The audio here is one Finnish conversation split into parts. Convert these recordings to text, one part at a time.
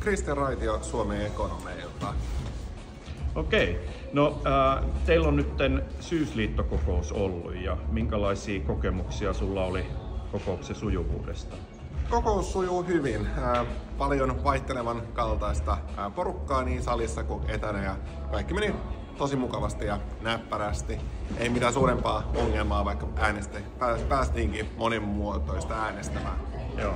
Kristian Raitio Suomen ekonomeilta. Okei. No, teillä on nyt syysliittokokous ollut ja minkälaisia kokemuksia sulla oli kokouksen sujuvuudesta? Kokous sujuu hyvin. Paljon vaihtelevan kaltaista porukkaa niin salissa kuin etänä ja kaikki meni tosi mukavasti ja näppärästi. Ei mitään suurempaa ongelmaa, vaikka päästiinkin monimuotoista äänestämään. Joo.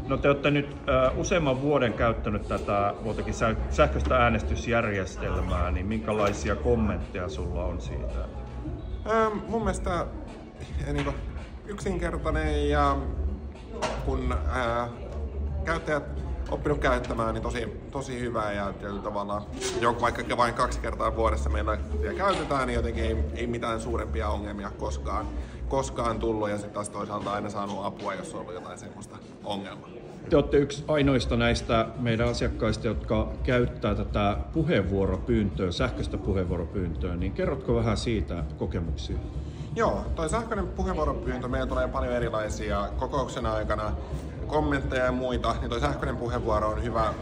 No te olette nyt useamman vuoden käyttänyt tätä sähköistä äänestysjärjestelmää, niin minkälaisia kommentteja sulla on siitä? Mun mielestä yksinkertainen ja kun käyttäjät oppinut käyttämään, niin tosi hyvä ja tavallaan vaikka vain 2 kertaa vuodessa meillä käytetään, niin jotenkin ei mitään suurempia ongelmia koskaan tullut ja sitten taas toisaalta aina saanut apua, jos on ollut jotain semmoista ongelmaa. Te olette yksi ainoista näistä meidän asiakkaista, jotka käyttää tätä puheenvuoropyyntöä, sähköistä puheenvuoropyyntöä, niin kerrotko vähän siitä kokemuksia? Joo, toi sähköinen puheenvuoropyyntö, meillä tulee paljon erilaisia kokouksen aikana kommentteja ja muita, niin toi sähköinen puheenvuoro on hyvä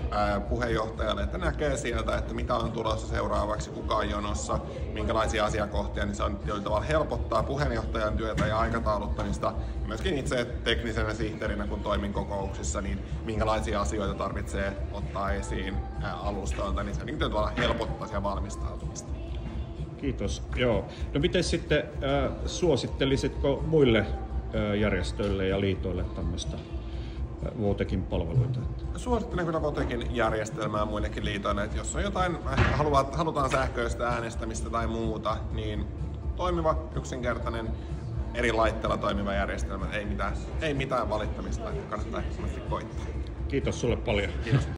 puheenjohtajalle, että näkee sieltä, että mitä on tulossa seuraavaksi, kuka on jonossa, minkälaisia asiakohtia, niin se on jollain tavalla helpottaa puheenjohtajan työtä ja aikatauluttamista. Ja myöskin itse teknisenä sihteerinä, kun toimin kokouksissa, niin minkälaisia asioita tarvitsee ottaa esiin alustalta, niin se niin tavalla helpottaa ja valmistautumista. Kiitos. Joo. No miten sitten suosittelisitko muille järjestöille ja liitoille tämmöistä Votekin palveluita? Suosittelen kyllä Votekin järjestelmää muillekin liitoille, että jos on jotain, halutaan sähköistä äänestämistä tai muuta, niin toimiva, yksinkertainen, eri laitteella toimiva järjestelmä, ei mitään valittamista, kannattaa ehdottomasti koittaa. Kiitos sulle paljon. Kiitos.